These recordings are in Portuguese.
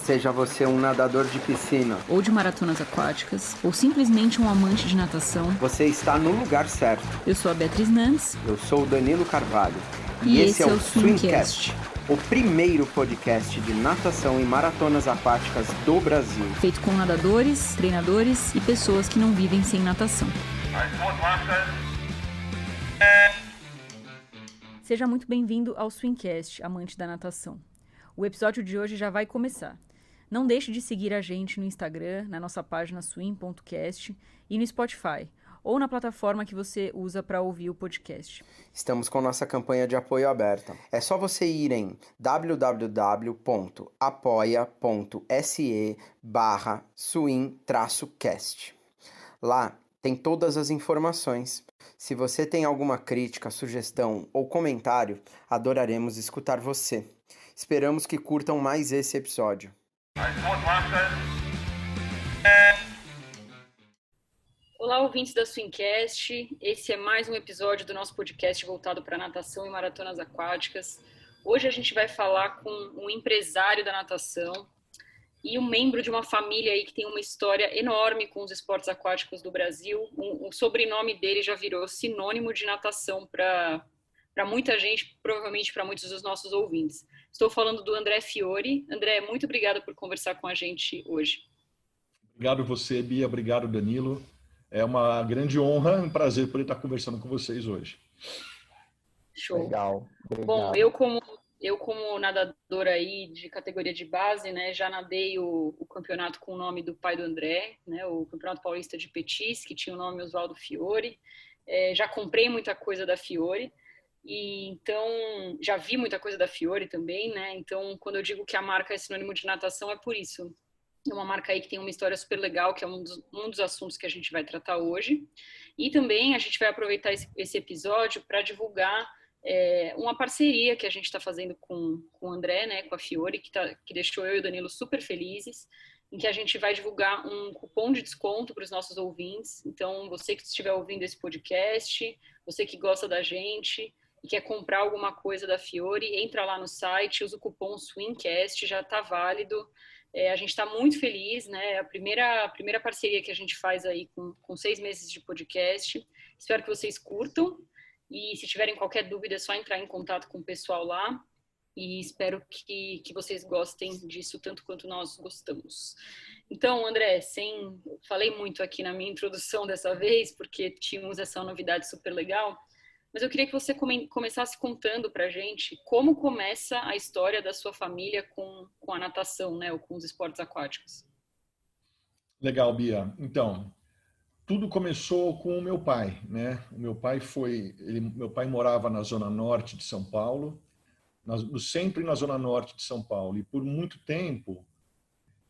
Seja você um nadador de piscina ou de maratonas aquáticas, ou simplesmente um amante de natação, você está no lugar certo. Eu sou a Beatriz Nantes. Eu sou o Danilo Carvalho. E esse é o Swimcast, o primeiro podcast de natação e maratonas aquáticas do Brasil. Feito com nadadores, treinadores e pessoas que não vivem sem natação. Seja muito bem-vindo ao Swimcast, amante da natação. O episódio de hoje já vai começar. Não deixe de seguir a gente no Instagram, na nossa página swim.cast e no Spotify, ou na plataforma que você usa para ouvir o podcast. Estamos com nossa campanha de apoio aberta. É só você ir em www.apoia.se/swim-cast. Lá tem todas as informações. Se você tem alguma crítica, sugestão ou comentário, adoraremos escutar você. Esperamos que curtam mais esse episódio. Olá, ouvintes da Swimcast. Esse é mais um episódio do nosso podcast voltado para natação e maratonas aquáticas. Hoje a gente vai falar com um empresário da natação e um membro de uma família aí que tem uma história enorme com os esportes aquáticos do Brasil. O sobrenome dele já virou sinônimo de natação para muita gente, provavelmente para muitos dos nossos ouvintes. Estou falando do André Fiore. André, muito obrigada por conversar com a gente hoje. Obrigado você, Bia. Obrigado, Danilo. É uma grande honra, um prazer poder estar conversando com vocês hoje. Show. Legal. Obrigado. Bom, eu como nadadora aí de categoria de base, né, já nadei o campeonato com o nome do pai do André, né, o Campeonato Paulista de Petis, que tinha o nome Oswaldo Fiore. Já comprei muita coisa da Fiore. E então já vi muita coisa da Fiore também, né? Então, quando eu digo que a marca é sinônimo de natação, é por isso. É uma marca aí que tem uma história super legal, que é um dos assuntos que a gente vai tratar hoje. E também a gente vai aproveitar esse episódio para divulgar uma parceria que a gente está fazendo com o André, né? Com a Fiore, que deixou eu e o Danilo super felizes, em que a gente vai divulgar um cupom de desconto para os nossos ouvintes. Então, você que estiver ouvindo esse podcast, você que gosta da gente e quer comprar alguma coisa da Fiore, entra lá no site, usa o cupom SWIMCAST, já está válido. A gente está muito feliz, né? A primeira parceria que a gente faz aí com 6 meses de podcast. Espero que vocês curtam. E se tiverem qualquer dúvida, é só entrar em contato com o pessoal lá. E espero que vocês gostem disso tanto quanto nós gostamos. Então, André, falei muito aqui na minha introdução dessa vez, porque tínhamos essa novidade super legal. Mas eu queria que você começasse contando pra gente como começa a história da sua família com a natação, né, ou com os esportes aquáticos. Legal, Bia. Então, tudo começou com o meu pai, né? O meu pai meu pai morava na zona norte de São Paulo, sempre na zona norte de São Paulo, e por muito tempo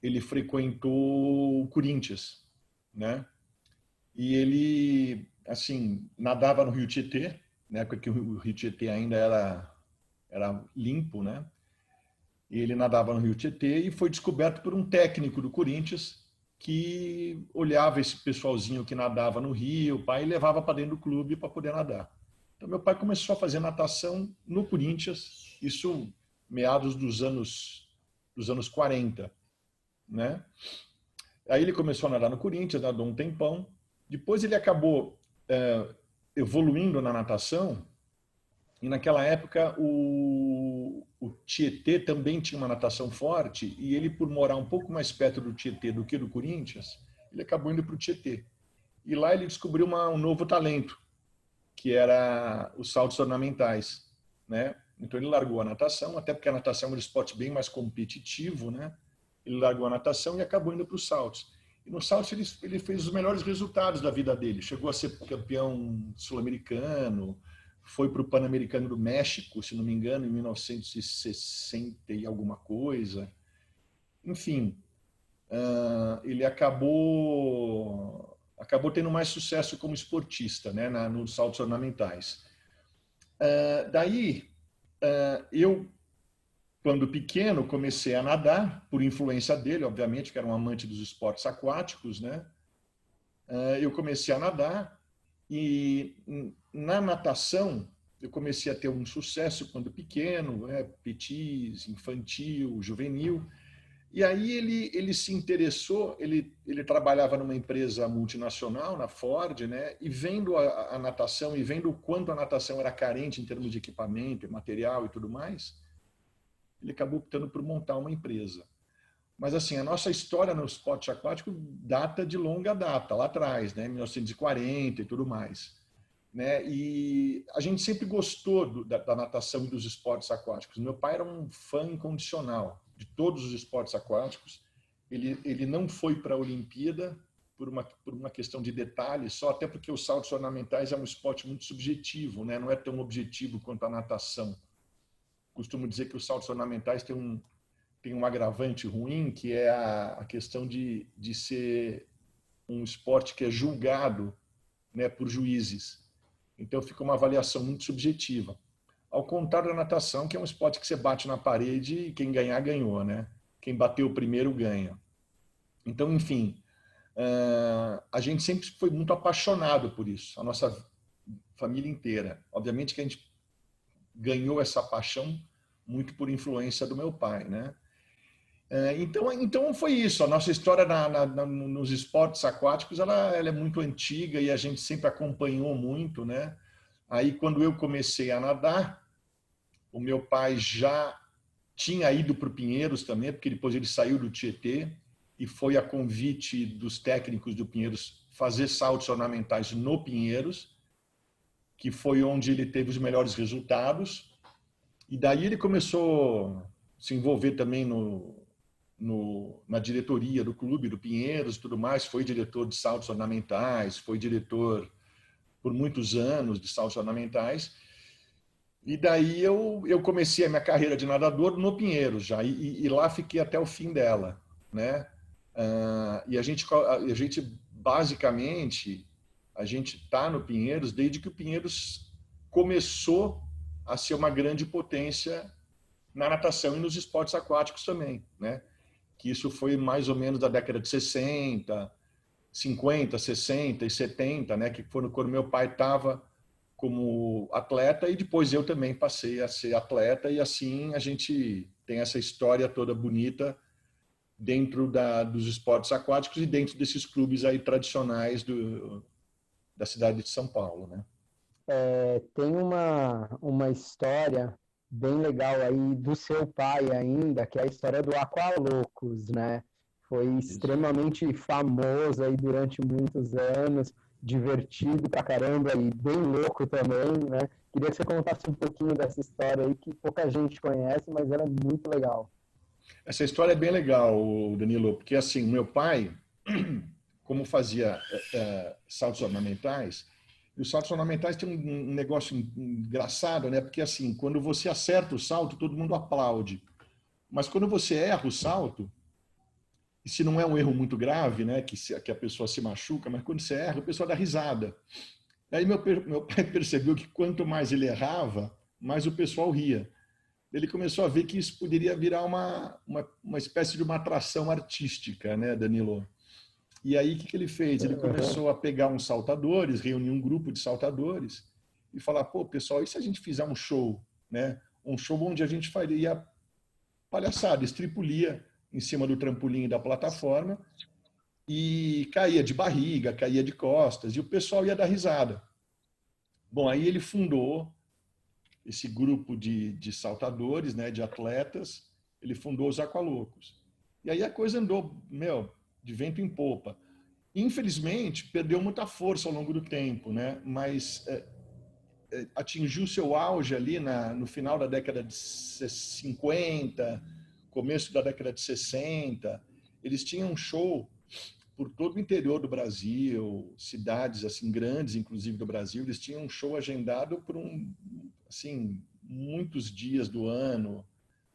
ele frequentou o Corinthians, né? E ele, assim, nadava no Rio Tietê, na época que o Rio Tietê ainda era limpo, né? E ele nadava no Rio Tietê e foi descoberto por um técnico do Corinthians que olhava esse pessoalzinho que nadava no rio, o pai levava para dentro do clube para poder nadar. Então, meu pai começou a fazer natação no Corinthians, isso meados dos anos 40, né? Aí ele começou a nadar no Corinthians, nadou um tempão. Depois ele acabou evoluindo na natação, e naquela época o Tietê também tinha uma natação forte, e ele, por morar um pouco mais perto do Tietê do que do Corinthians, ele acabou indo para o Tietê. E lá ele descobriu um novo talento, que era os saltos ornamentais, né? Então ele largou a natação, até porque a natação é um esporte bem mais competitivo, né? Ele largou a natação e acabou indo para os saltos. E no saltos ele fez os melhores resultados da vida dele. Chegou a ser campeão sul-americano, foi para o Pan-Americano do México, se não me engano, em 1960 e alguma coisa. Enfim, ele acabou tendo mais sucesso como esportista, né, nos saltos ornamentais. Daí, eu, quando pequeno, comecei a nadar, por influência dele, obviamente, que era um amante dos esportes aquáticos, né? Eu comecei a nadar e na natação eu comecei a ter um sucesso quando pequeno, petis, infantil, juvenil, E aí ele se interessou, ele trabalhava numa empresa multinacional, na Ford, né? E vendo a natação e vendo o quanto a natação era carente em termos de equipamento, material e tudo mais, ele acabou optando por montar uma empresa. Mas assim, a nossa história no esporte aquático data de longa data, lá atrás, né? 1940 e tudo mais. Né? E a gente sempre gostou da natação e dos esportes aquáticos. Meu pai era um fã incondicional de todos os esportes aquáticos. Ele não foi para a Olimpíada por uma questão de detalhe, só até porque os saltos ornamentais é um esporte muito subjetivo, né? Não é tão objetivo quanto a natação. Costumo dizer que os saltos ornamentais têm um agravante ruim, que é a questão de ser um esporte que é julgado, né, por juízes. Então fica uma avaliação muito subjetiva. Ao contrário da natação, que é um esporte que você bate na parede e quem ganhar, ganhou, né? Quem bateu primeiro, ganha. Então, enfim, a gente sempre foi muito apaixonado por isso, a nossa família inteira. Obviamente que a gente ganhou essa paixão muito por influência do meu pai, né? Então foi isso. A nossa história nos esportes aquáticos ela é muito antiga e a gente sempre acompanhou muito, né? Aí quando eu comecei a nadar, o meu pai já tinha ido para o Pinheiros também, porque depois ele saiu do Tietê e foi a convite dos técnicos do Pinheiros fazer saltos ornamentais no Pinheiros, que foi onde ele teve os melhores resultados. E daí ele começou a se envolver também na diretoria do clube do Pinheiros e tudo mais, foi diretor de saltos ornamentais, foi diretor por muitos anos de saltos ornamentais. E daí eu comecei a minha carreira de nadador no Pinheiros já, e lá fiquei até o fim dela, né? E a gente basicamente, a gente está no Pinheiros desde que o Pinheiros começou a ser uma grande potência na natação e nos esportes aquáticos também, né? Que isso foi mais ou menos da década de 60, 50, 60 e 70, né? Que foi quando meu pai estava como atleta e depois eu também passei a ser atleta e assim a gente tem essa história toda bonita dentro dos esportes aquáticos e dentro desses clubes aí tradicionais da cidade de São Paulo, né? Tem uma história bem legal aí do seu pai ainda, que é a história do Aqualocos, né? Foi Isso. extremamente famoso aí durante muitos anos, divertido pra caramba e bem louco também, né? Queria que você contasse um pouquinho dessa história aí, que pouca gente conhece, mas ela é muito legal. Essa história é bem legal, Danilo, porque assim, meu pai, como fazia saltos ornamentais, e os saltos ornamentais têm um negócio engraçado, né? Porque assim, quando você acerta o salto, todo mundo aplaude. Mas quando você erra o salto, e se não é um erro muito grave, né, que a pessoa se machuca, mas quando você erra, o pessoal dá risada. Aí meu pai percebeu que quanto mais ele errava, mais o pessoal ria. Ele começou a ver que isso poderia virar uma espécie de uma atração artística, né, Danilo? E aí, o que ele fez? Ele começou a pegar uns saltadores, reunir um grupo de saltadores e falar, pô, pessoal, e se a gente fizer um show, né? Um show onde a gente faria palhaçada, estripulia em cima do trampolim da plataforma e caía de barriga, caía de costas, e o pessoal ia dar risada. Bom, aí ele fundou esse grupo de saltadores, né, de atletas, ele fundou os Aqualocos. E aí a coisa andou, de vento em popa. Infelizmente, perdeu muita força ao longo do tempo, né? Mas atingiu seu auge ali no final da década de 50, começo da década de 60. Eles tinham um show por todo o interior do Brasil, cidades assim grandes, inclusive do Brasil, eles tinham um show agendado por assim, muitos dias do ano.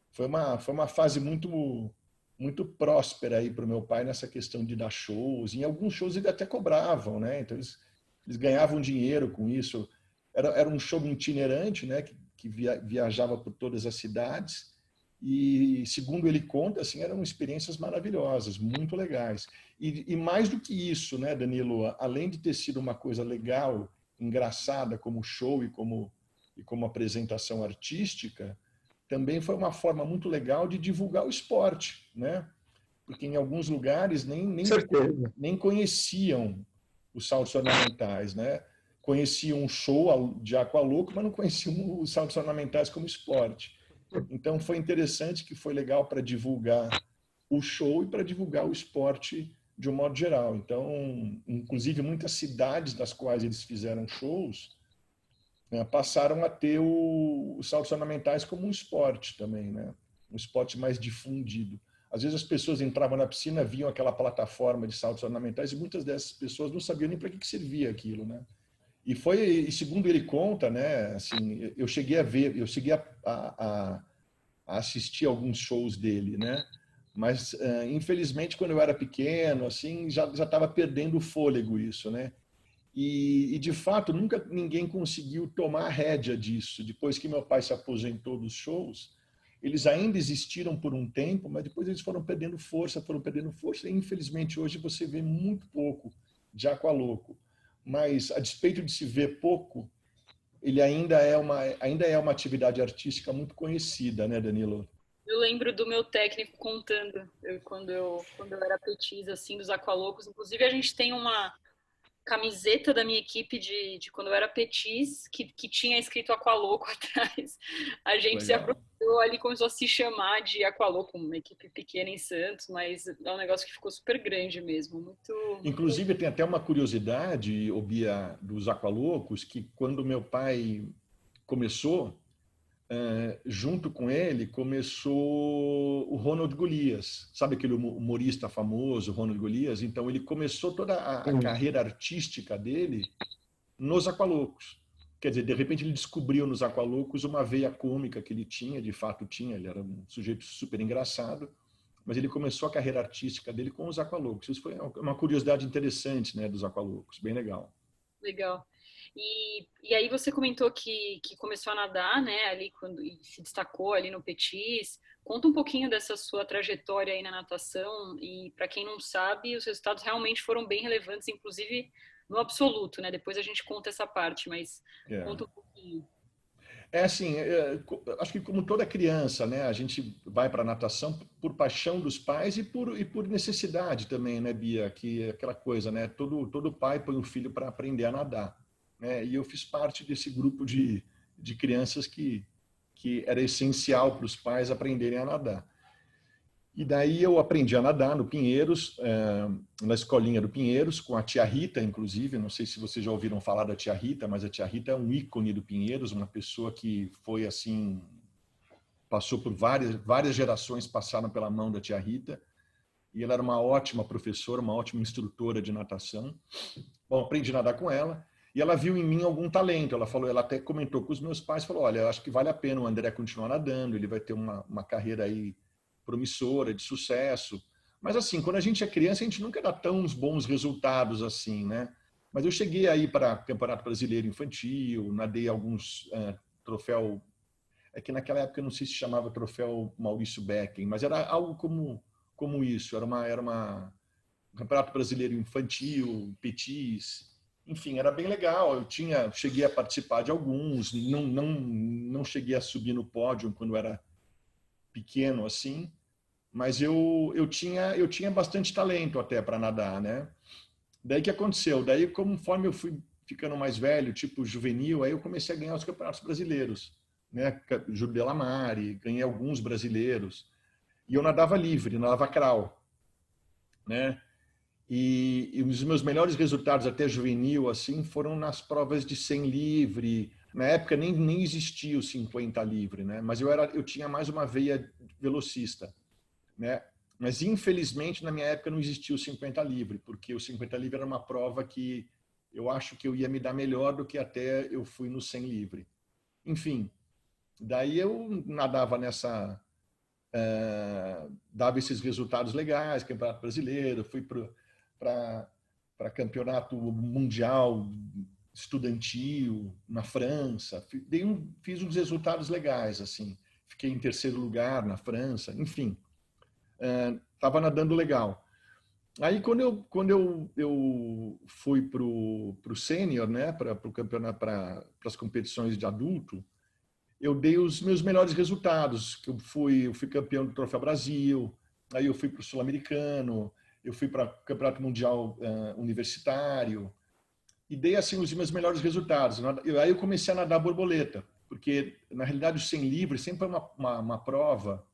Foi uma fase muito próspera aí para o meu pai nessa questão de dar shows. Em alguns shows eles até cobravam, né? Então eles ganhavam dinheiro com isso. Era um show itinerante, né? Que viajava por todas as cidades. E, segundo ele conta, assim, eram experiências maravilhosas, muito legais. E mais do que isso, né, Danilo? Além de ter sido uma coisa legal, engraçada como show e como apresentação artística, também foi uma forma muito legal de divulgar o esporte, né? porque em alguns lugares Certeza. nem conheciam os saltos ornamentais, né? Conheciam um show de aqualoco, mas não conheciam os saltos ornamentais como esporte. Então foi interessante, que foi legal para divulgar o show e para divulgar o esporte de um modo geral. Então, inclusive, muitas cidades das quais eles fizeram shows, né, passaram a ter os saltos ornamentais como um esporte também, né? Um esporte mais difundido. Às vezes as pessoas entravam na piscina, viam aquela plataforma de saltos ornamentais e muitas dessas pessoas não sabiam nem para que servia aquilo, né? E segundo ele conta, né, assim, eu cheguei a ver, eu cheguei a assistir alguns shows dele, né? Mas infelizmente quando eu era pequeno, assim, já estava perdendo o fôlego isso, né? E de fato nunca ninguém conseguiu tomar a rédea disso. Depois que meu pai se aposentou dos shows, eles ainda existiram por um tempo, mas depois eles foram perdendo força, e infelizmente hoje você vê muito pouco de aqualoco. Mas a despeito de se ver pouco, ele ainda é uma atividade artística muito conhecida, né, Danilo? Eu lembro do meu técnico contando, quando eu era petis, assim, dos aqualocos. Inclusive, a gente tem uma camiseta da minha equipe de quando eu era petis, que tinha escrito Aqualoco atrás. A gente se Legal. apropriou ali, começou a se chamar de Aqualoco, uma equipe pequena em Santos, mas é um negócio que ficou super grande mesmo. Muito... Inclusive, tem até uma curiosidade, Bia, dos aqualocos, que quando meu pai começou, junto com ele, começou o Ronald Golias. Sabe aquele humorista famoso, Ronald Golias? Então, ele começou toda a Sim. carreira artística dele nos aqualocos. Quer dizer, de repente ele descobriu nos aqualocos uma veia cômica que ele tinha, de fato tinha, ele era um sujeito super engraçado, mas ele começou a carreira artística dele com os aqualocos. Isso foi uma curiosidade interessante, né, dos aqualocos, bem legal. Legal. E aí você comentou que começou a nadar, né, ali quando e se destacou ali no Petis. Conta um pouquinho dessa sua trajetória aí na natação e para quem não sabe, os resultados realmente foram bem relevantes, inclusive no absoluto, né? Depois a gente conta essa parte, mas É. conta um pouquinho. É assim, acho que como toda criança, né, a gente vai para a natação por paixão dos pais e por necessidade também, né, Bia? Que é aquela coisa, né? Todo pai põe o filho para aprender a nadar, né? E eu fiz parte desse grupo de crianças que era essencial para os pais aprenderem a nadar. E daí eu aprendi a nadar no Pinheiros, na escolinha do Pinheiros, com a tia Rita, inclusive. Não sei se vocês já ouviram falar da tia Rita, mas a tia Rita é um ícone do Pinheiros, uma pessoa que foi assim, passou por várias gerações passaram pela mão da tia Rita. E ela era uma ótima professora, uma ótima instrutora de natação. Bom, aprendi a nadar com ela. E ela viu em mim algum talento. Ela falou, ela até comentou com os meus pais, falou, olha, eu acho que vale a pena o André continuar nadando, ele vai ter uma carreira aí promissora, de sucesso. Mas assim, quando a gente é criança, a gente nunca dá tão bons resultados assim, né? Mas eu cheguei aí para Campeonato Brasileiro Infantil, nadei alguns troféu, é que naquela época eu não sei se chamava troféu Maurício Becken, mas era algo como isso, era uma Campeonato Brasileiro Infantil, petis, enfim, era bem legal. Cheguei a participar de alguns, não cheguei a subir no pódio quando era pequeno assim, mas eu tinha bastante talento até para nadar, né? Daí que aconteceu? Daí, conforme eu fui ficando mais velho, tipo juvenil, aí eu comecei a ganhar os campeonatos brasileiros, né? Júlio Delamare, ganhei alguns brasileiros. E eu nadava livre, nadava crawl, né? E os meus melhores resultados até juvenil assim foram nas provas de 100 livre. Na época nem existia o 50 livre, né? Mas eu tinha mais uma veia velocista, né? Mas infelizmente na minha época não existia o 50 livre, porque o 50 livre era uma prova que eu acho que eu ia me dar melhor do que até eu fui no 100 livre. Enfim, daí eu nadava dava esses resultados legais, Campeonato Brasileiro, fui para campeonato mundial estudantil na França, fiz uns resultados legais assim, fiquei em terceiro lugar na França, enfim, estava nadando legal. Aí eu fui para o sênior, né, para o campeonato, para as competições de adulto, eu dei os meus melhores resultados. Eu fui campeão do Troféu Brasil, aí eu fui para o Sul-Americano, eu fui para o Campeonato Mundial Universitário, e dei assim os meus melhores resultados. Aí eu comecei a nadar borboleta, porque na realidade o 100 livre sempre é uma prova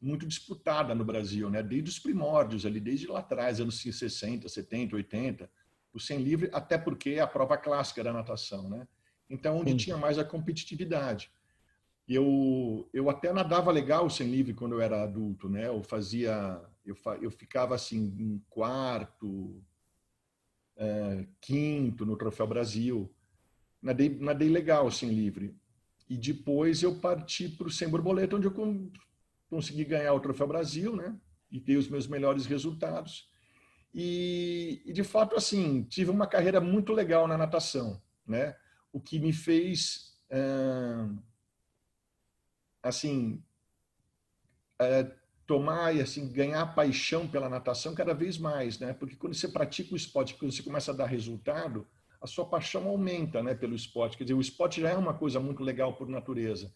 muito disputada no Brasil, né? Desde os primórdios, ali, desde lá atrás, anos 60, 70, 80, o 100 livre, até porque é a prova clássica da natação, né? Então, onde tinha mais a competitividade. Eu até nadava legal o 100 livre quando eu era adulto, né? Eu ficava assim em quarto, quinto no Troféu Brasil. Nadei legal o 100 livre. E depois eu parti para o 100 borboleta, onde eu consegui ganhar o Troféu Brasil, né? E ter os meus melhores resultados. E de fato, assim, tive uma carreira muito legal na natação, né? O que me fez, assim, tomar e assim ganhar paixão pela natação cada vez mais, né? Porque quando você pratica o esporte, quando você começa a dar resultado, a sua paixão aumenta, né? Pelo esporte. Quer dizer, o esporte já é uma coisa muito legal por natureza.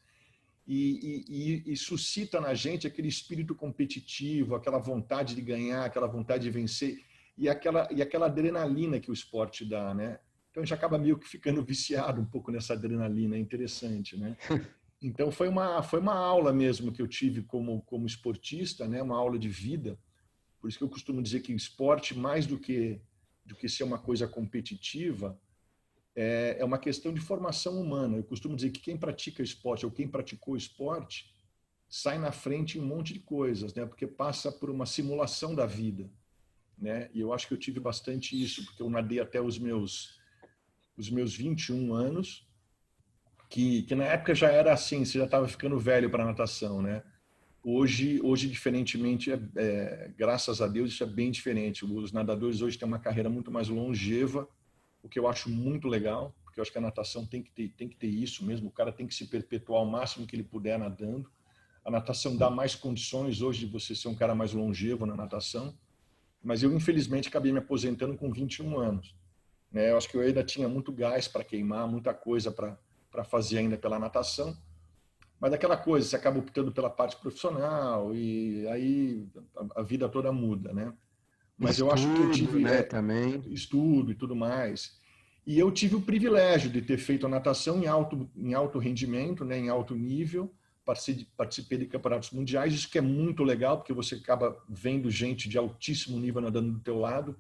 E suscita na gente aquele espírito competitivo, aquela vontade de ganhar, aquela vontade de vencer e aquela adrenalina que o esporte dá, né? Então a gente acaba meio que ficando viciado um pouco nessa adrenalina, é interessante, né? Então foi uma aula mesmo que eu tive como esportista, né? Uma aula de vida. Por isso que eu costumo dizer que o esporte, mais do que ser uma coisa competitiva, é uma questão de formação humana. Eu costumo dizer que quem pratica esporte ou quem praticou esporte sai na frente em um monte de coisas, né? Porque passa por uma simulação da vida, né? E eu acho que eu tive bastante isso, porque eu nadei até os meus 21 anos, que na época já era assim, você já estava ficando velho para natação, né? Hoje diferentemente, graças a Deus, isso é bem diferente. Os nadadores hoje têm uma carreira muito mais longeva, o que eu acho muito legal, porque eu acho que a natação tem que ter isso mesmo, o cara tem que se perpetuar o máximo que ele puder nadando. A natação dá mais condições hoje de você ser um cara mais longevo na natação, mas eu, infelizmente, acabei me aposentando com 21 anos. Né? Eu acho que eu ainda tinha muito gás para queimar, muita coisa para fazer ainda pela natação, mas aquela coisa, você acaba optando pela parte profissional e aí a vida toda muda, né? Mas eu acho que eu Estudo, tive né, também. estudo e tudo mais. E eu tive o privilégio de ter feito a natação em alto rendimento, né, em alto nível. Participei de campeonatos mundiais, isso que é muito legal, porque você acaba vendo gente de altíssimo nível nadando do teu lado.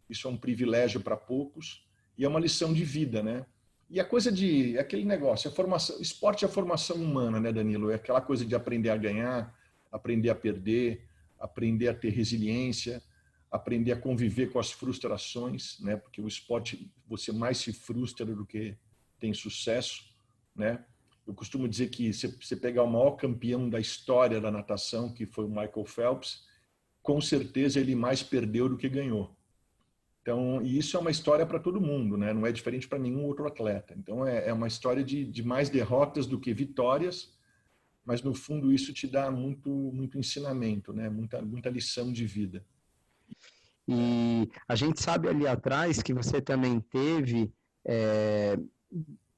Isso é um privilégio para poucos e é uma lição de vida, né? E a coisa de aquele negócio, a formação, esporte é a formação humana, né, Danilo? É aquela coisa de aprender a ganhar, aprender a perder, aprender a ter resiliência, aprender a conviver com as frustrações, né? Porque o esporte você mais se frustra do que tem sucesso, né? Eu costumo dizer que se você pegar o maior campeão da história da natação, que foi o Michael Phelps, com certeza ele mais perdeu do que ganhou. Então, e isso é uma história para todo mundo, né? Não é diferente para nenhum outro atleta. Então, é uma história de mais derrotas do que vitórias, mas no fundo isso te dá muito, muito ensinamento, né? Muita lição de vida. E a gente sabe ali atrás que você também teve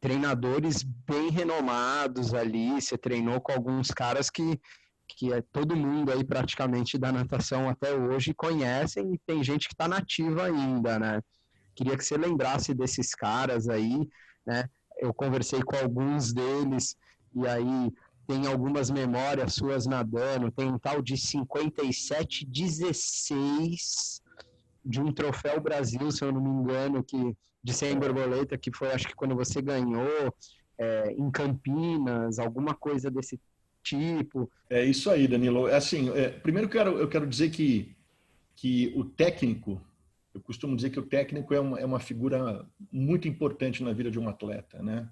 treinadores bem renomados ali, você treinou com alguns caras que todo mundo aí praticamente da natação até hoje conhecem e tem gente que está nativa ainda, né? Queria que você lembrasse desses caras aí, né? Eu conversei com alguns deles e aí tem algumas memórias suas nadando, tem um tal de 57-16 de um troféu Brasil, se eu não me engano, de 100 borboleta, que foi acho que quando você ganhou em Campinas, alguma coisa desse tipo. É isso aí, Danilo. Assim, primeiro eu quero dizer que o técnico, eu costumo dizer que o técnico é uma figura muito importante na vida de um atleta, né?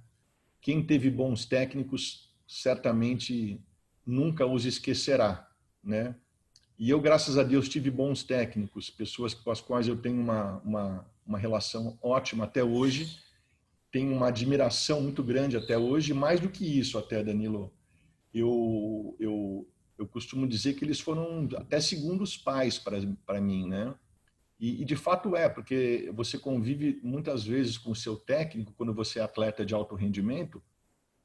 Quem teve bons técnicos certamente nunca os esquecerá, né? E eu, graças a Deus, tive bons técnicos, pessoas com as quais eu tenho uma relação ótima até hoje, tenho uma admiração muito grande até hoje, mais do que isso até, Danilo. Eu costumo dizer que eles foram até segundos pais para mim, né? E de fato porque você convive muitas vezes com o seu técnico, quando você é atleta de alto rendimento,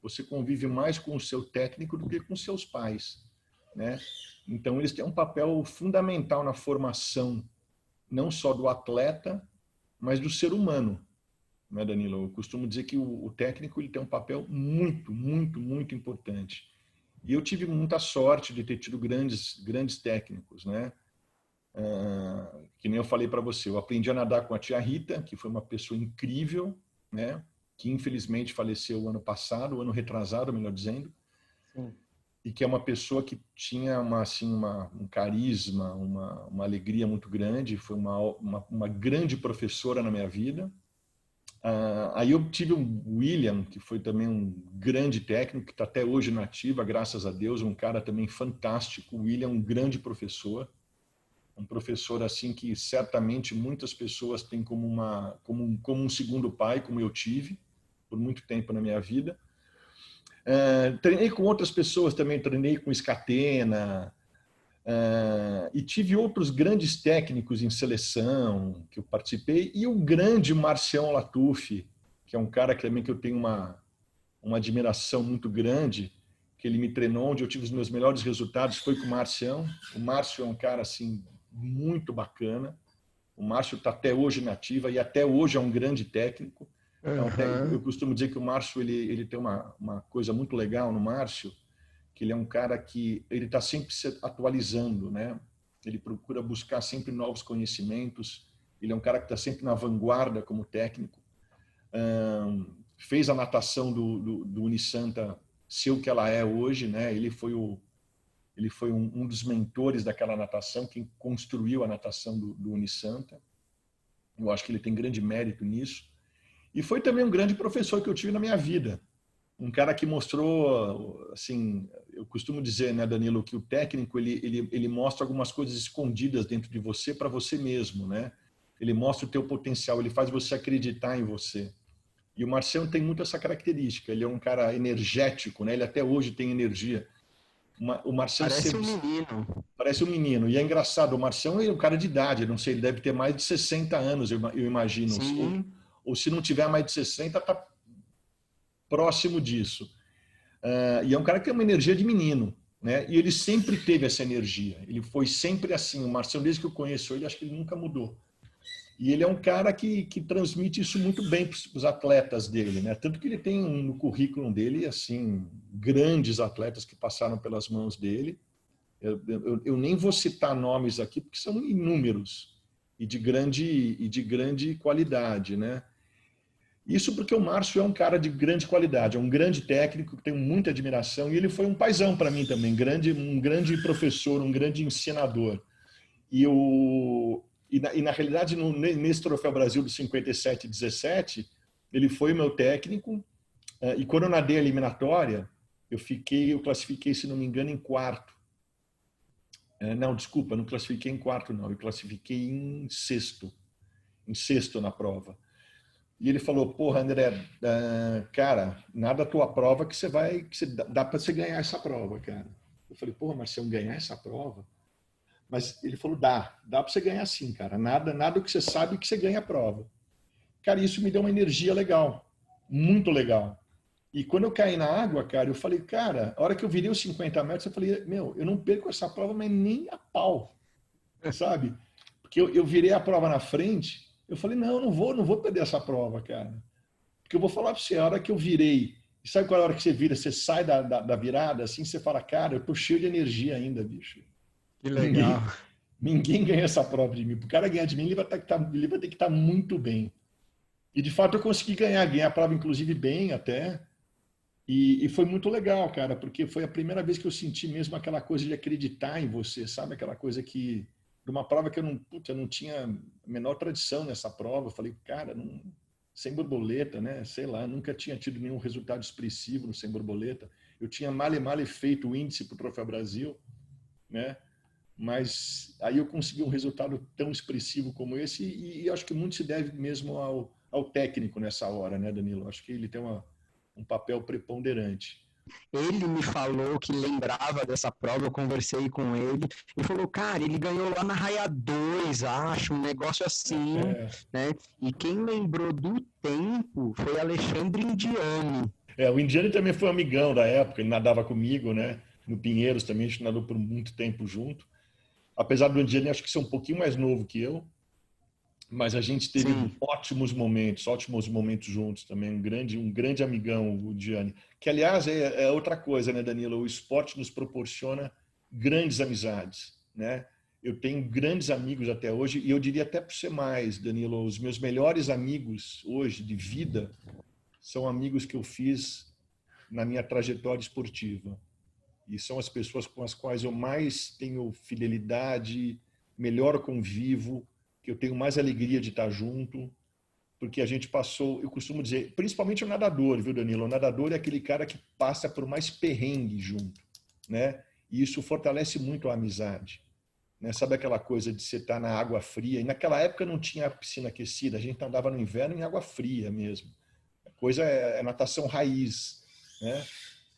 você convive mais com o seu técnico do que com seus pais. né? Então, eles têm um papel fundamental na formação, não só do atleta, mas do ser humano, né, Danilo? Eu costumo dizer que o técnico ele tem um papel muito, muito, muito importante. E eu tive muita sorte de ter tido grandes técnicos, né? Que nem eu falei para você, eu aprendi a nadar com a tia Rita, que foi uma pessoa incrível, né? Que infelizmente faleceu o ano passado, o ano retrasado, melhor dizendo. Sim. E que é uma pessoa que tinha um carisma, uma alegria muito grande, foi uma grande professora na minha vida. Aí eu tive o William, que foi também um grande técnico, que está até hoje na ativa, graças a Deus, um cara também fantástico. O William, um grande professor, um professor assim que certamente muitas pessoas têm como um segundo pai, como eu tive por muito tempo na minha vida. Treinei com outras pessoas também, treinei com Scatena, e tive outros grandes técnicos em seleção que eu participei, e o grande Marcião Latuffi, que é um cara que também que eu tenho uma admiração muito grande, que ele me treinou, onde eu tive os meus melhores resultados, foi com o Marcião. O Márcio é um cara assim muito bacana. O Márcio está até hoje na ativa e até hoje é um grande técnico. Eu costumo dizer que o Márcio ele tem uma coisa muito legal no Márcio, que ele é um cara que ele está sempre se atualizando, né? Ele procura buscar sempre novos conhecimentos. Ele é um cara que está sempre na vanguarda como técnico. Fez a natação do Unisanta ser o que ela é hoje, né? Ele foi um dos mentores daquela natação, quem construiu a natação do Unisanta. Eu acho que ele tem grande mérito nisso. E foi também um grande professor que eu tive na minha vida. Um cara que mostrou, assim, eu costumo dizer, né, Danilo, que o técnico ele mostra algumas coisas escondidas dentro de você para você mesmo, né? Ele mostra o teu potencial, ele faz você acreditar em você. E o Marcelo tem muito essa característica. Ele é um cara energético, né? Ele até hoje tem energia. O Marcelo parece um menino. Parece um menino. E é engraçado, o Marcelo é um cara de idade, não sei, ele deve ter mais de 60 anos, eu imagino. Ou se não tiver mais de 60, está próximo disso. E é um cara que tem uma energia de menino, né? E ele sempre teve essa energia. Ele foi sempre assim. O Marcelo, desde que eu conheço ele, acho que ele nunca mudou. E ele é um cara que transmite isso muito bem para os atletas dele, né? Tanto que ele tem no currículo dele, assim, grandes atletas que passaram pelas mãos dele. Eu nem vou citar nomes aqui, porque são inúmeros e de grande qualidade, né? Isso porque o Márcio é um cara de grande qualidade, é um grande técnico que tenho muita admiração, e ele foi um paizão para mim também, um grande professor, um grande ensinador. E na realidade, nesse Troféu Brasil do 57-17, ele foi meu técnico, e quando eu nadei a eliminatória, eu classifiquei, se não me engano, em quarto. Não, desculpa, não classifiquei em quarto, não, eu classifiquei em sexto na prova. E ele falou, porra, André, cara, nada a tua prova que dá para você ganhar essa prova, cara. Eu falei, porra, Marcelo, ganhar essa prova? Mas ele falou, dá para você ganhar sim, cara. Nada o que você sabe que você ganha a prova. Cara, isso me deu uma energia legal, muito legal. E quando eu caí na água, cara, eu falei, cara, a hora que eu virei os 50 metros, eu falei, meu, eu não perco essa prova, mas nem a pau, sabe? Porque eu virei a prova na frente, eu falei, não vou perder essa prova, cara. Porque eu vou falar para você, a hora que eu virei, e sabe qual é a hora que você vira? Você sai da virada, assim, você fala, cara, eu tô cheio de energia ainda, bicho. Que legal. Ninguém ganha essa prova de mim. Para o cara ganhar de mim, ele vai ter que estar muito bem. E, de fato, eu consegui ganhar a prova, inclusive, bem até. E foi muito legal, cara, porque foi a primeira vez que eu senti mesmo aquela coisa de acreditar em você, sabe? Aquela coisa que... De uma prova que eu não tinha a menor tradição nessa prova. Eu falei, cara, sem borboleta, né? Sei lá, nunca tinha tido nenhum resultado expressivo no sem borboleta. Eu tinha mal feito o índice para o Troféu Brasil, né? Mas aí eu consegui um resultado tão expressivo como esse e acho que muito se deve mesmo ao técnico nessa hora, né, Danilo? Acho que ele tem um papel preponderante. Ele me falou que lembrava dessa prova, eu conversei com ele, e falou, cara, ele ganhou lá na Raia 2, acho, um negócio assim, né? E quem lembrou do tempo foi Alexandre Indiani. O Indiani também foi amigão da época, ele nadava comigo, né? no Pinheiros também, a gente nadou por muito tempo junto. Apesar do Gianni, acho que ser um pouquinho mais novo que eu, mas a gente teve ótimos momentos juntos também. Um grande amigão, o Gianni. Que, aliás, é outra coisa, né, Danilo? O esporte nos proporciona grandes amizades, né? Eu tenho grandes amigos até hoje, e eu diria até por ser mais, Danilo, os meus melhores amigos hoje de vida são amigos que eu fiz na minha trajetória esportiva. E são as pessoas com as quais eu mais tenho fidelidade, melhor convivo, que eu tenho mais alegria de estar junto, porque a gente passou, eu costumo dizer, principalmente o nadador, viu, Danilo? O nadador é aquele cara que passa por mais perrengue junto, né? E isso fortalece muito a amizade. Né? Sabe aquela coisa de você estar na água fria? E naquela época não tinha piscina aquecida, a gente andava no inverno em água fria mesmo. A coisa é natação raiz, né?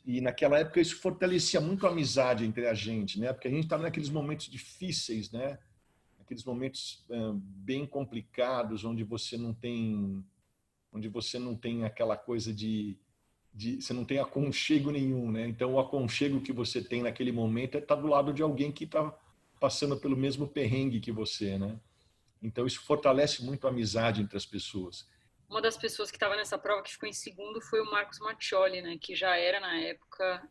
E naquela época isso fortalecia muito a amizade entre a gente, né? Porque a gente estava naqueles momentos difíceis, né? Aqueles momentos bem complicados, onde você não tem aquela coisa de você não tem aconchego nenhum, né? Então o aconchego que você tem naquele momento é estar do lado de alguém que está passando pelo mesmo perrengue que você, né? Então isso fortalece muito a amizade entre as pessoas. Uma das pessoas que estava nessa prova que ficou em segundo foi o Marcos Mattioli, né? Que já era na época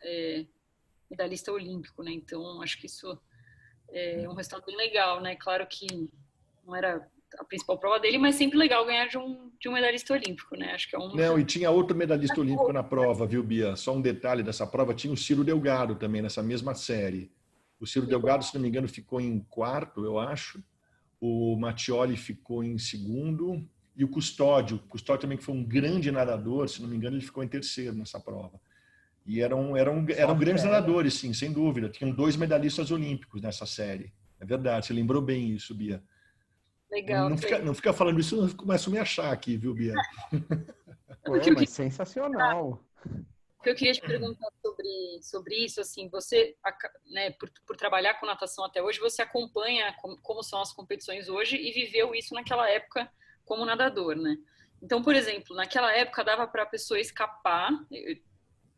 medalhista olímpico, né? Então acho que isso é um resultado bem legal, né? Claro que não era a principal prova dele, mas sempre legal ganhar de um medalhista olímpico, né? Acho que é um... Não, e tinha outro medalhista olímpico na prova, viu, Bia? Só um detalhe dessa prova, tinha o Ciro Delgado também nessa mesma série. O Ciro Delgado, se não me engano, ficou em quarto, eu acho. O Mattioli ficou em segundo. E o Custódio também, que foi um grande nadador, se não me engano, ele ficou em terceiro nessa prova. E eram grandes nadadores, sim, sem dúvida. Tinham 2 medalhistas olímpicos nessa série. É verdade, você lembrou bem isso, Bia. Legal. Não fica falando isso, eu começo a me achar aqui, viu, Bia? Mas sensacional. O que eu queria te perguntar sobre isso, assim, você, né, por trabalhar com natação até hoje, você acompanha como são as competições hoje e viveu isso naquela época como nadador, né? Então, por exemplo, naquela época dava para a pessoa escapar.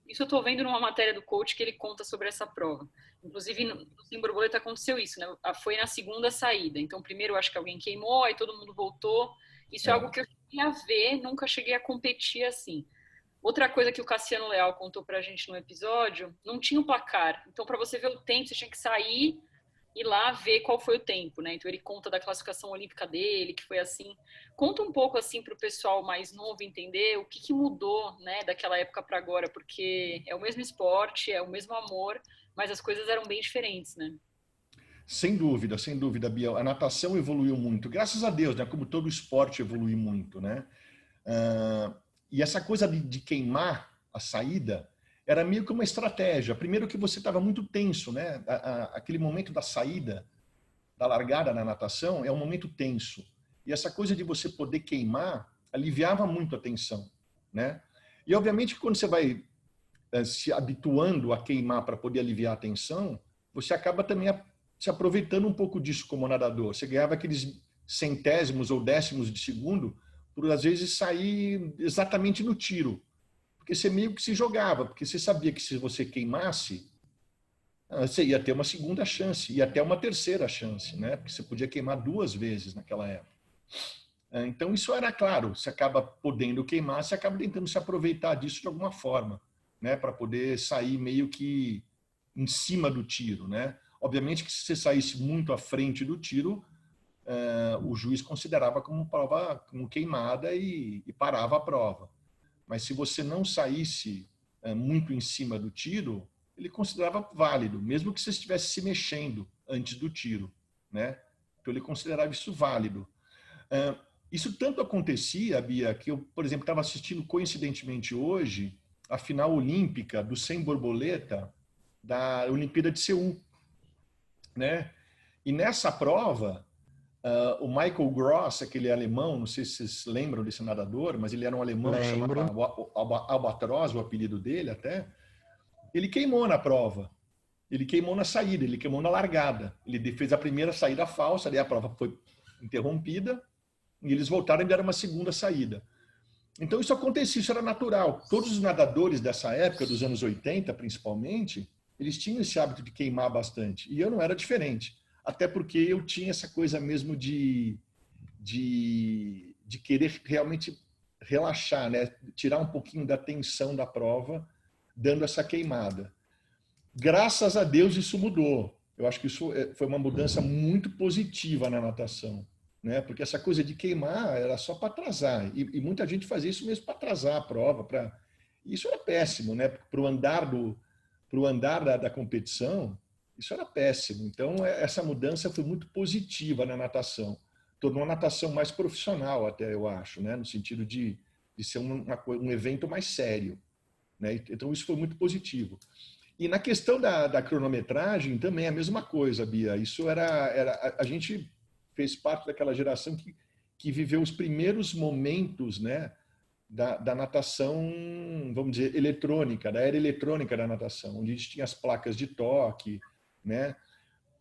Isso eu estou vendo numa matéria do coach que ele conta sobre essa prova. Inclusive, no Sem Borboleta aconteceu isso, né? Foi na segunda saída. Então, primeiro eu acho que alguém queimou, aí todo mundo voltou. Isso é algo que eu cheguei a ver, nunca cheguei a competir assim. Outra coisa que o Cassiano Leal contou pra gente no episódio, não tinha o placar. Então, para você ver o tempo, você tinha que sair e lá ver qual foi o tempo, né? Então, ele conta da classificação olímpica dele, que foi assim. Conta um pouco, assim, para o pessoal mais novo entender o que mudou, né, daquela época para agora, porque é o mesmo esporte, é o mesmo amor, mas as coisas eram bem diferentes, né? Sem dúvida, Bia. A natação evoluiu muito, graças a Deus, né? Como todo esporte evolui muito, né? E essa coisa de queimar a saída era meio que uma estratégia. Primeiro que você estava muito tenso, né? Aquele momento da saída, da largada na natação, é um momento tenso. E essa coisa de você poder queimar aliviava muito a tensão, né? E obviamente quando você vai se habituando a queimar para poder aliviar a tensão, você acaba também se aproveitando um pouco disso como nadador. Você ganhava aqueles centésimos ou décimos de segundo por, às vezes, sair exatamente no tiro. Porque você meio que se jogava, porque você sabia que se você queimasse, você ia ter uma segunda chance, e até uma terceira chance, né? Porque você podia queimar 2 vezes naquela época. Então, isso era claro, você acaba podendo queimar, você acaba tentando se aproveitar disso de alguma forma, né? Para poder sair meio que em cima do tiro, né? Obviamente que se você saísse muito à frente do tiro, o juiz considerava como prova, como queimada e parava a prova. Mas se você não saísse muito em cima do tiro, ele considerava válido, mesmo que você estivesse se mexendo antes do tiro, né? Então ele considerava isso válido. Isso tanto acontecia, Bia, que eu, por exemplo, estava assistindo coincidentemente hoje a final olímpica do 100 borboleta da Olimpíada de Seul, né? E nessa prova, o Michael Gross, aquele alemão, não sei se vocês lembram desse nadador, mas ele era um alemão que chamava Albatroz, o apelido dele até. Ele queimou na prova, ele queimou na saída, ele queimou na largada. Ele fez a primeira saída falsa, daí a prova foi interrompida e eles voltaram e deram uma segunda saída. Então isso acontecia, isso era natural. Todos os nadadores dessa época, dos anos 80 principalmente, eles tinham esse hábito de queimar bastante. E eu não era diferente. Até porque eu tinha essa coisa mesmo de querer realmente relaxar, né? Tirar um pouquinho da tensão da prova, dando essa queimada. Graças a Deus isso mudou. Eu acho que isso foi uma mudança muito positiva na natação, né? Porque essa coisa de queimar era só para atrasar. E muita gente fazia isso mesmo para atrasar a prova. Isso era péssimo, né? Para o andar da competição, isso era péssimo. Então, essa mudança foi muito positiva na natação. Tornou a natação mais profissional, até eu acho, né? No sentido de ser um evento mais sério, né? Então, isso foi muito positivo. E na questão da cronometragem, também é a mesma coisa, Bia. Isso a gente fez parte daquela geração que viveu os primeiros momentos, né, da natação, vamos dizer, eletrônica, da era eletrônica da natação, onde a gente tinha as placas de toque, né?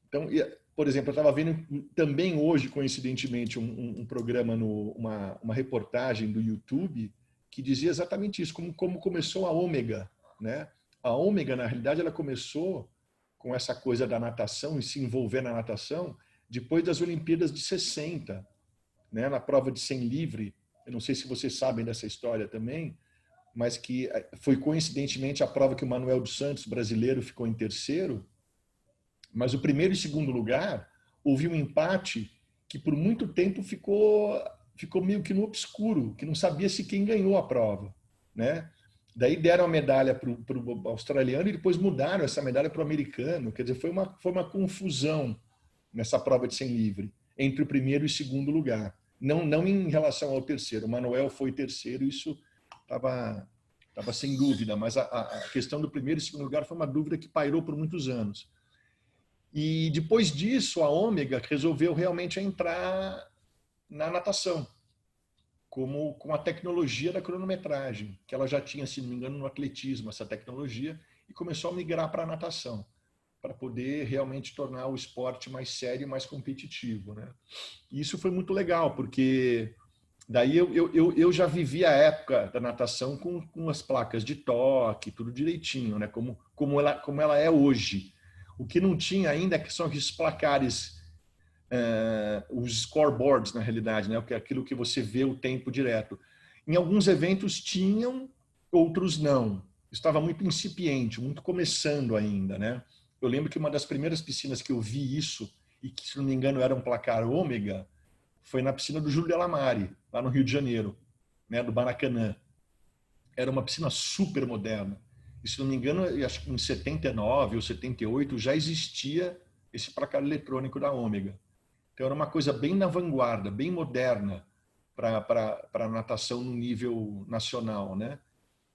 Então, por exemplo, eu estava vendo também hoje, coincidentemente, um programa, uma reportagem do YouTube que dizia exatamente isso, como começou a Ômega, né? A Ômega, na realidade, ela começou com essa coisa da natação e se envolver na natação depois das Olimpíadas de 60, né? Na prova de 100 livre. Eu não sei se vocês sabem dessa história também, mas que foi coincidentemente a prova que o Manuel dos Santos, brasileiro, ficou em terceiro, mas o primeiro e segundo lugar houve um empate que por muito tempo ficou meio que no obscuro, que não sabia se quem ganhou a prova, né? Daí deram a medalha para o australiano e depois mudaram essa medalha para o americano. Quer dizer, foi uma confusão nessa prova de 100 livre entre o primeiro e o segundo lugar. Não em relação ao terceiro. O Manuel foi terceiro, isso estava sem dúvida, mas a questão do primeiro e segundo lugar foi uma dúvida que pairou por muitos anos. E depois disso, a Ômega resolveu realmente entrar na natação, com a tecnologia da cronometragem, que ela já tinha, se não me engano, no atletismo, essa tecnologia, e começou a migrar para a natação, para poder realmente tornar o esporte mais sério e mais competitivo, né? E isso foi muito legal, porque daí eu já vivi a época da natação com as placas de toque, tudo direitinho, né? Como ela é hoje. O que não tinha ainda são aqueles placares, os scoreboards, na realidade, né? Aquilo que você vê o tempo direto. Em alguns eventos tinham, outros não. Estava muito incipiente, muito começando ainda, né? Eu lembro que uma das primeiras piscinas que eu vi isso, e que, se não me engano, era um placar ômega, foi na piscina do Júlio Delamare, lá no Rio de Janeiro, né? Do Maracanã. Era uma piscina super moderna. E, se não me engano, acho que em 79 ou 78 já existia esse placar eletrônico da Ômega. Então era uma coisa bem na vanguarda, bem moderna para a natação no nível nacional, né?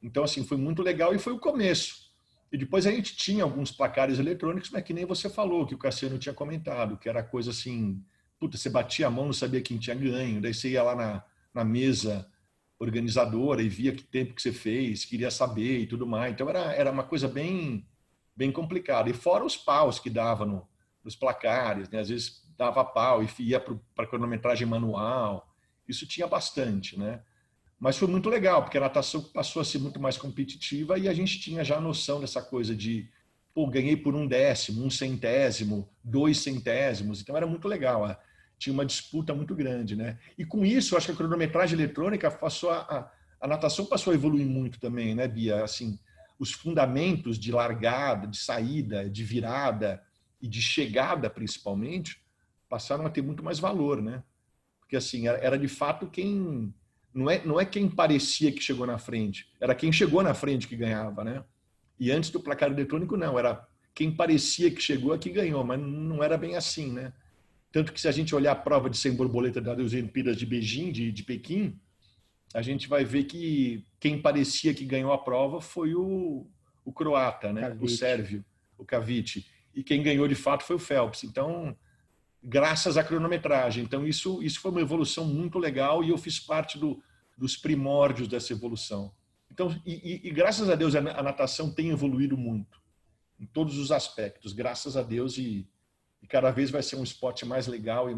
Então, assim, foi muito legal e foi o começo. E depois a gente tinha alguns placares eletrônicos, mas que nem você falou, que o Cassiano tinha comentado, que era coisa assim, puta, você batia a mão, não sabia quem tinha ganho, daí você ia lá na mesa organizadora e via que tempo que você fez, queria saber e tudo mais. Então era uma coisa bem complicada. E fora os paus que dava nos placares, né? Às vezes dava pau e ia para a cronometragem manual. Isso tinha bastante, né? Mas foi muito legal, porque a natação passou a ser muito mais competitiva e a gente tinha já a noção dessa coisa de, pô, ganhei por 1/10, 1/100, 2/100. Então era muito legal. Tinha uma disputa muito grande, né? E com isso, acho que a cronometragem eletrônica passou a natação passou a evoluir muito também, né, Bia? Assim, os fundamentos de largada, de saída, de virada e de chegada, principalmente, passaram a ter muito mais valor, né? Porque assim, era de fato quem não é quem parecia que chegou na frente, era quem chegou na frente que ganhava, né? E antes do placar eletrônico não, era quem parecia que chegou é que ganhou, mas não era bem assim, né? Tanto que se a gente olhar a prova de 100 borboleta das Olimpíadas de Beijing, de Pequim, a gente vai ver que quem parecia que ganhou a prova foi o croata, né? O sérvio, o Kavic. E quem ganhou de fato foi o Phelps. Então, graças à cronometragem. Então, isso foi uma evolução muito legal e eu fiz parte dos primórdios dessa evolução. Então, e graças a Deus a natação tem evoluído muito, em todos os aspectos, graças a Deus, e cada vez vai ser um esporte mais legal e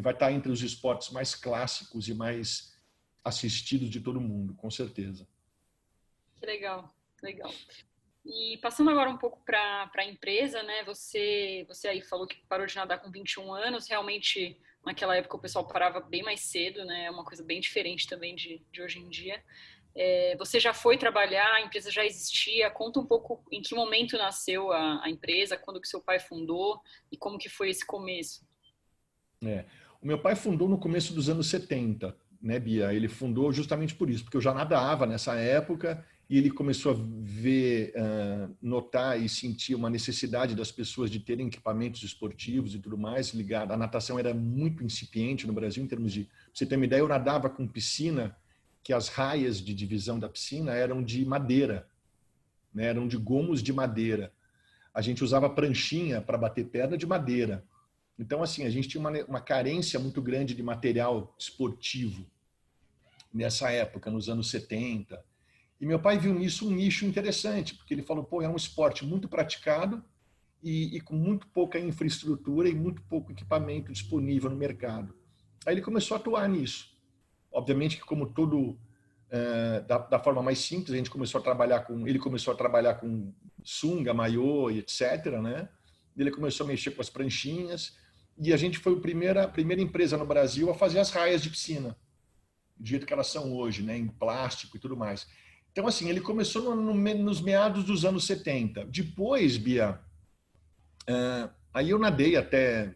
vai estar entre os esportes mais clássicos e mais assistidos de todo mundo, com certeza. Que legal, legal. E passando agora um pouco para a empresa, né? Você aí falou que parou de nadar com 21 anos. Realmente, naquela época, o pessoal parava bem mais cedo, né? É uma coisa bem diferente também de hoje em dia. Você já foi trabalhar, a empresa já existia. Conta um pouco em que momento nasceu a empresa, quando que seu pai fundou e como que foi esse começo. O meu pai fundou no começo dos anos 70, né, Bia? Ele fundou justamente por isso, porque eu já nadava nessa época e ele começou a ver, notar e sentir uma necessidade das pessoas de terem equipamentos esportivos e tudo mais ligado. A natação era muito incipiente no Brasil em termos de, pra você ter uma ideia, eu nadava com piscina que as raias de divisão da piscina eram de madeira, né? Eram de gomos de madeira. A gente usava pranchinha para bater perna de madeira. Então, assim, a gente tinha uma carência muito grande de material esportivo nessa época, nos anos 70. E meu pai viu nisso um nicho interessante, porque ele falou, pô, é um esporte muito praticado e com muito pouca infraestrutura e muito pouco equipamento disponível no mercado. Aí ele começou a atuar nisso. Obviamente que como todo, da forma mais simples, a gente começou a trabalhar com, ele começou a trabalhar com sunga, maiô e etc, né? Ele começou a mexer com as pranchinhas e a gente foi a primeira empresa no Brasil a fazer as raias de piscina, do jeito que elas são hoje, né, em plástico e tudo mais. Então, assim, ele começou nos meados dos anos 70. Depois, Bia, aí eu nadei até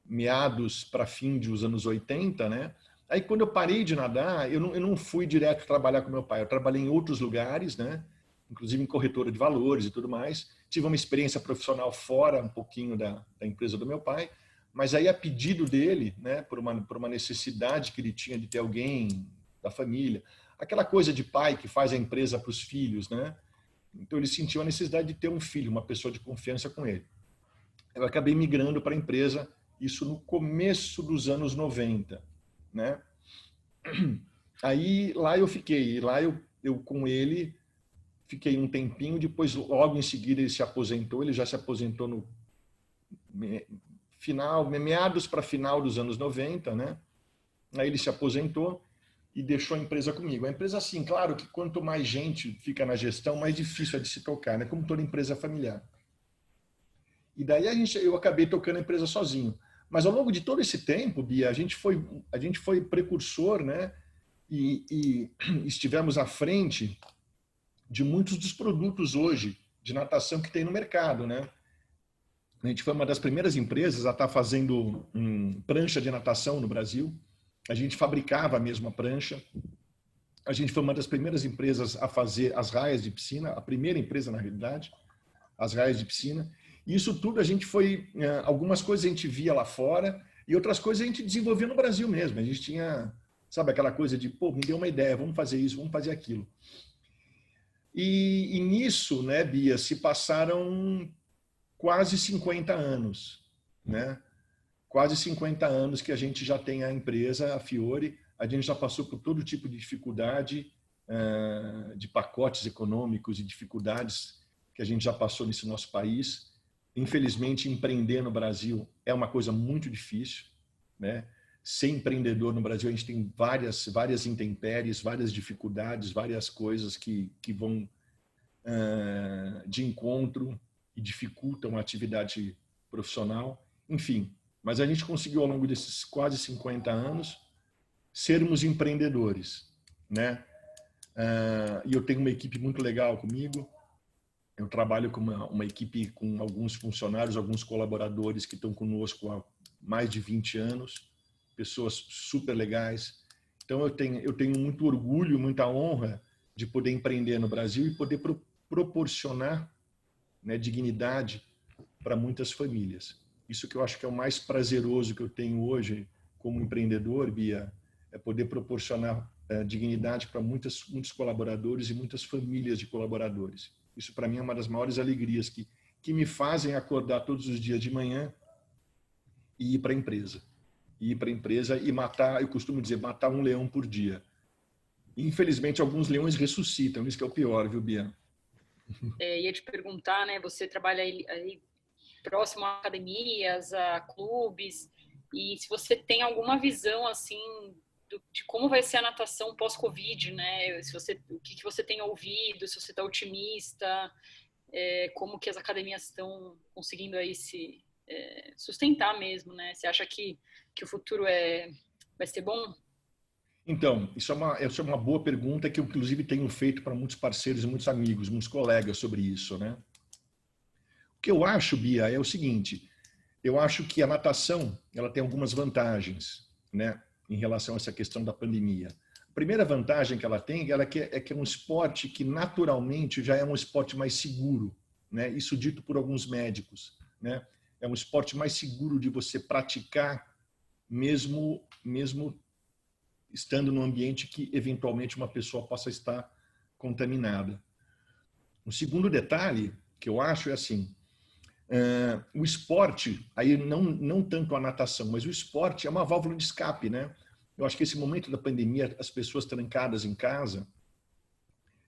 meados para fim dos anos 80, né? Aí, quando eu parei de nadar, eu não fui direto trabalhar com meu pai. Eu trabalhei em outros lugares, né? Inclusive em corretora de valores e tudo mais. Tive uma experiência profissional fora um pouquinho da empresa do meu pai, mas aí a pedido dele, né, por uma necessidade que ele tinha de ter alguém da família, aquela coisa de pai que faz a empresa para os filhos, né? Então ele sentiu a necessidade de ter um filho, uma pessoa de confiança com ele. Eu acabei migrando para a empresa, isso no começo dos anos 90, né? Aí lá eu fiquei, lá eu com ele fiquei um tempinho, depois logo em seguida ele se aposentou, ele já se aposentou no final, meados para final dos anos 90, né? Aí ele se aposentou e deixou a empresa comigo. A empresa, assim, claro que quanto mais gente fica na gestão, mais difícil é de se tocar, né? Como toda empresa familiar. E daí eu acabei tocando a empresa sozinho. Mas ao longo de todo esse tempo, Bia, a gente foi precursor, né? E estivemos à frente de muitos dos produtos hoje de natação que tem no mercado, né? A gente foi uma das primeiras empresas a estar fazendo prancha de natação no Brasil. A gente fabricava a mesma prancha. A gente foi uma das primeiras empresas a fazer as raias de piscina, a primeira empresa, na realidade, as raias de piscina. E isso tudo a gente foi... Algumas coisas a gente via lá fora e outras coisas a gente desenvolvia no Brasil mesmo. A gente tinha, sabe, aquela coisa de, pô, me deu uma ideia, vamos fazer isso, vamos fazer aquilo. E nisso, né, Bia, se passaram quase 50 anos, né? Quase 50 anos que a gente já tem a empresa, a Fiore. A gente já passou por todo tipo de dificuldade, de pacotes econômicos e dificuldades que a gente já passou nesse nosso país. Infelizmente, empreender no Brasil é uma coisa muito difícil, né? Ser empreendedor no Brasil, a gente tem várias intempéries, várias dificuldades, várias coisas que vão de encontro e dificultam a atividade profissional. Enfim, mas a gente conseguiu, ao longo desses quase 50 anos, sermos empreendedores, né? E eu tenho uma equipe muito legal comigo. Eu trabalho com uma equipe com alguns funcionários, alguns colaboradores que estão conosco há mais de 20 anos, pessoas super legais. Então eu tenho muito orgulho, muita honra de poder empreender no Brasil e poder proporcionar, né, dignidade para muitas famílias. Isso que eu acho que é o mais prazeroso que eu tenho hoje como empreendedor, Bia, é poder proporcionar dignidade para muitos colaboradores e muitas famílias de colaboradores. Isso para mim é uma das maiores alegrias que me fazem acordar todos os dias de manhã e ir para a empresa. Ir para a empresa e matar, eu costumo dizer, matar um leão por dia. Infelizmente, alguns leões ressuscitam, isso que é o pior, viu, Bia? Ia te perguntar, né? Você trabalha aí próximo a academias, a clubes, e se você tem alguma visão assim de como vai ser a natação pós-Covid, né? O que você tem ouvido, se você está otimista, como que as academias estão conseguindo aí se sustentar mesmo, né? Você acha que o futuro vai ser bom? Então, essa é uma boa pergunta que eu, inclusive, tenho feito para muitos parceiros e muitos amigos, muitos colegas sobre isso, né? O que eu acho, Bia, é o seguinte, eu acho que a natação ela tem algumas vantagens, né, em relação a essa questão da pandemia. A primeira vantagem que ela tem é que é um esporte que naturalmente já é um esporte mais seguro, né? Isso dito por alguns médicos, né? É um esporte mais seguro de você praticar mesmo estando num ambiente que eventualmente uma pessoa possa estar contaminada. O segundo detalhe que eu acho é assim, o esporte, aí não tanto a natação, mas o esporte é uma válvula de escape, né? Eu acho que esse momento da pandemia, as pessoas trancadas em casa,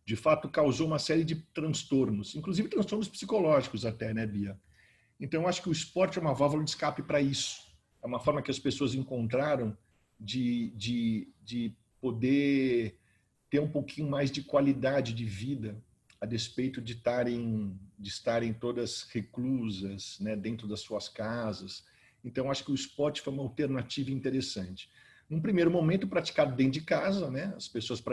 de fato causou uma série de transtornos, inclusive transtornos psicológicos até, né, Bia? Então, eu acho que o esporte é uma válvula de escape para isso. É uma forma que as pessoas encontraram de poder ter um pouquinho mais de qualidade de vida a despeito de estarem todas reclusas, né, dentro das suas casas. Então, acho que o esporte foi uma alternativa interessante. Num primeiro momento, praticado dentro de casa, né? As pessoas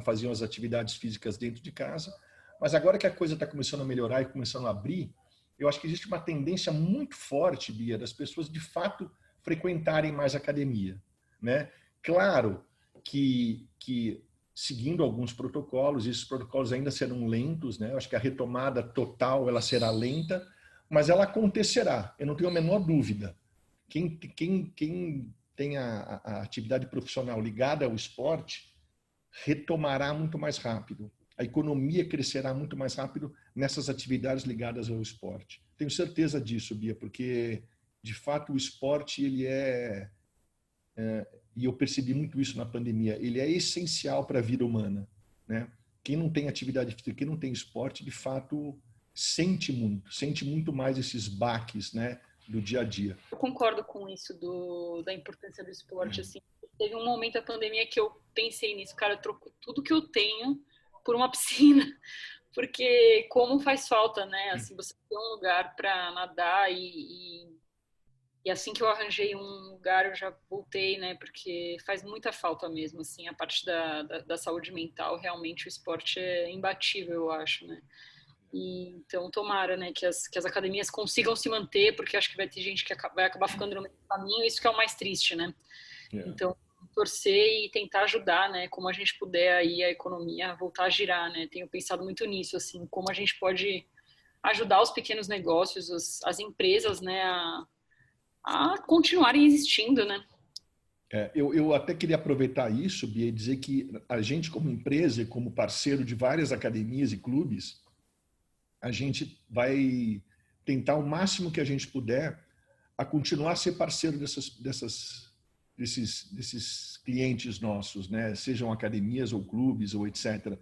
faziam as atividades físicas dentro de casa, mas agora que a coisa está começando a melhorar e começando a abrir, eu acho que existe uma tendência muito forte, Bia, das pessoas de fato frequentarem mais academia, né? Claro que seguindo alguns protocolos, esses protocolos ainda serão lentos, né? Eu acho que a retomada total ela será lenta, mas ela acontecerá, eu não tenho a menor dúvida. Quem tem a atividade profissional ligada ao esporte retomará muito mais rápido. A economia crescerá muito mais rápido nessas atividades ligadas ao esporte. Tenho certeza disso, Bia, porque de fato o esporte e eu percebi muito isso na pandemia, ele é essencial para a vida humana, né? Quem não tem atividade física, quem não tem esporte, de fato sente muito mais esses baques, né, do dia a dia. Eu concordo com isso da importância do esporte, assim. Teve um momento da pandemia que eu pensei nisso, cara, eu troco tudo que eu tenho por uma piscina, porque como faz falta, né? Assim, você ter um lugar para nadar e assim que eu arranjei um lugar eu já voltei, né? Porque faz muita falta mesmo, assim, a parte da saúde mental, realmente o esporte é imbatível, eu acho, né? E, então, tomara, né, que as academias consigam se manter, porque acho que vai ter gente que vai acabar ficando no meio do caminho, isso que é o mais triste, né? Então, torcer e tentar ajudar, né, como a gente puder aí a economia voltar a girar, né? Tenho pensado muito nisso, assim, como a gente pode ajudar os pequenos negócios, as empresas, né, a continuarem existindo, né? Eu até queria aproveitar isso, Bia, e dizer que a gente, como empresa e como parceiro de várias academias e clubes, a gente vai tentar o máximo que a gente puder a continuar a ser parceiro desses clientes nossos, né? Sejam academias ou clubes ou etc.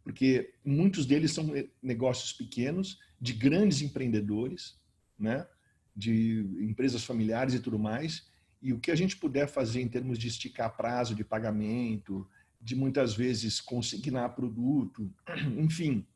Porque muitos deles são negócios pequenos, de grandes empreendedores, né? De empresas familiares e tudo mais. E o que a gente puder fazer em termos de esticar prazo de pagamento, de muitas vezes consignar produto, enfim,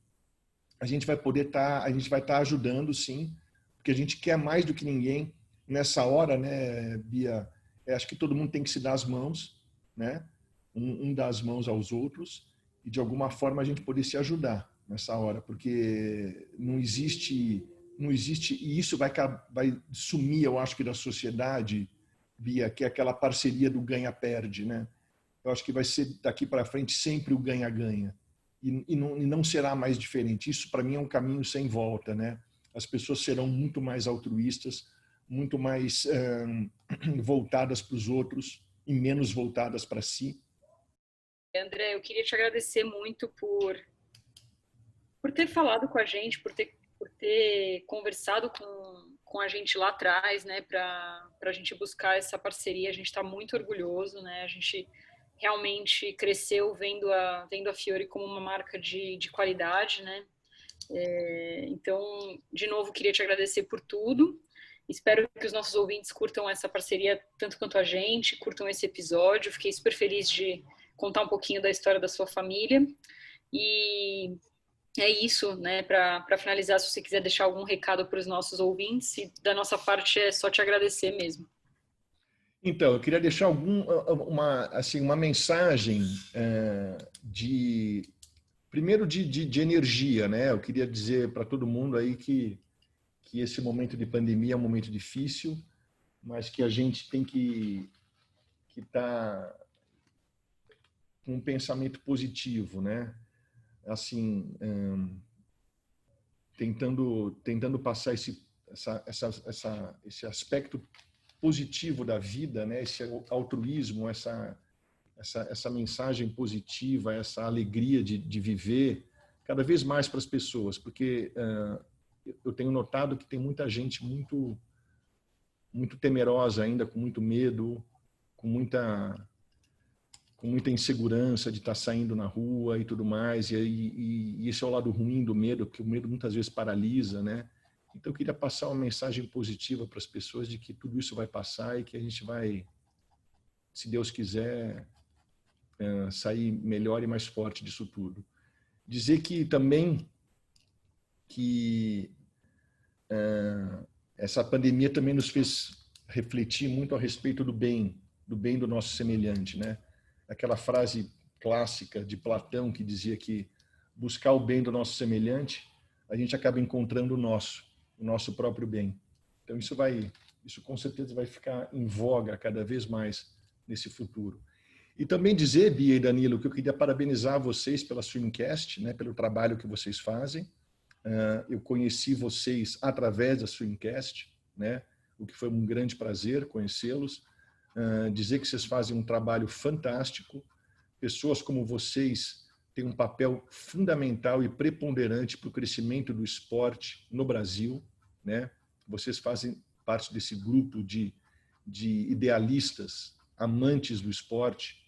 a gente vai estar ajudando, sim, porque a gente quer mais do que ninguém nessa hora, né, Bia? Acho que todo mundo tem que se dar as mãos, né? Um dar as mãos aos outros e de alguma forma a gente poder se ajudar nessa hora, porque não existe e isso vai sumir, eu acho que da sociedade, Bia, que é aquela parceria do ganha-perde, né? Eu acho que vai ser daqui para frente sempre o ganha-ganha. E não será mais diferente. Isso, para mim, é um caminho sem volta, né? As pessoas serão muito mais altruístas, muito mais voltadas para os outros e menos voltadas para si. André, eu queria te agradecer muito por ter falado com a gente, por ter conversado com a gente lá atrás, né, para a gente buscar essa parceria. A gente está muito orgulhoso, né? A gente realmente cresceu vendo a Fiore como uma marca de qualidade, né? Então, de novo, queria te agradecer por tudo Espero que os nossos ouvintes curtam essa parceria tanto quanto a gente, curtam esse episódio. Fiquei super feliz de contar um pouquinho da história da sua família. E é isso, né? Para finalizar, se você quiser deixar algum recado para os nossos ouvintes, e da nossa parte é só te agradecer mesmo. Então, eu queria deixar uma mensagem primeiro de energia, né? Eu queria dizer para todo mundo aí que esse momento de pandemia é um momento difícil, mas que a gente tem que estar com um pensamento positivo, né? Assim, tentando passar esse aspecto positivo da vida, né? Esse altruísmo, essa mensagem positiva, essa alegria de viver cada vez mais para as pessoas, porque eu tenho notado que tem muita gente muito temerosa ainda, com muito medo, com muita insegurança de estar saindo na rua e tudo mais, e esse é o lado ruim do medo, porque o medo muitas vezes paralisa, né? Então eu queria passar uma mensagem positiva para as pessoas de que tudo isso vai passar e que a gente vai, se Deus quiser, sair melhor e mais forte disso tudo. Dizer que também que essa pandemia também nos fez refletir muito a respeito do bem do nosso semelhante, né? Aquela frase clássica de Platão que dizia que buscar o bem do nosso semelhante, a gente acaba encontrando o nosso próprio bem. Então isso com certeza vai ficar em voga cada vez mais nesse futuro. E também dizer, Bia e Danilo, que eu queria parabenizar vocês pela Swimcast, né, pelo trabalho que vocês fazem. Eu conheci vocês através da Swimcast, né, o que foi um grande prazer conhecê-los. Dizer que vocês fazem um trabalho fantástico. Pessoas como vocês têm um papel fundamental e preponderante para o crescimento do esporte no Brasil, né? Vocês fazem parte desse grupo de idealistas, amantes do esporte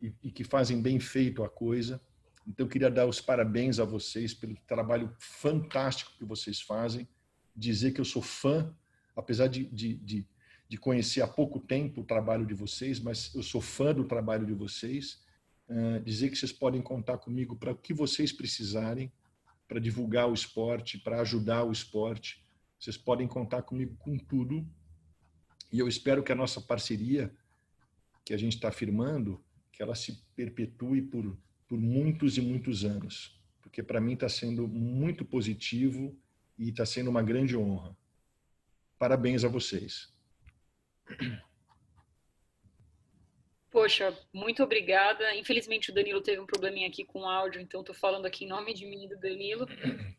e que fazem bem feito a coisa. Então, eu queria dar os parabéns a vocês pelo trabalho fantástico que vocês fazem. Dizer que eu sou fã, apesar de conhecer há pouco tempo o trabalho de vocês, mas eu sou fã do trabalho de vocês. Dizer que vocês podem contar comigo para o que vocês precisarem, para divulgar o esporte, para ajudar o esporte. Vocês podem contar comigo com tudo. E eu espero que a nossa parceria, que a gente está firmando, que ela se perpetue por muitos e muitos anos. Porque para mim está sendo muito positivo e está sendo uma grande honra. Parabéns a vocês. Poxa, muito obrigada. Infelizmente o Danilo teve um probleminha aqui com o áudio, então estou falando aqui em nome de mim e do Danilo,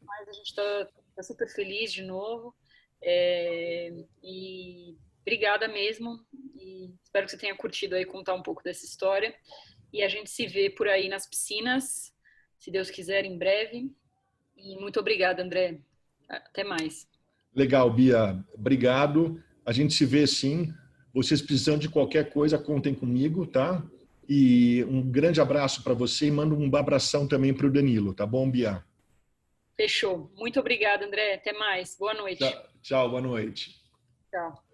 mas a gente está super feliz de novo. E obrigada mesmo. E espero que você tenha curtido aí contar um pouco dessa história. E a gente se vê por aí nas piscinas, se Deus quiser, em breve. E muito obrigada, André. Até mais. Legal, Bia. Obrigado. A gente se vê sim. Vocês precisando de qualquer coisa, contem comigo, tá? E um grande abraço para você e mando um abração também para o Danilo, tá bom, Bia? Fechou. Muito obrigada, André. Até mais. Boa noite. Tchau, boa noite. Tchau.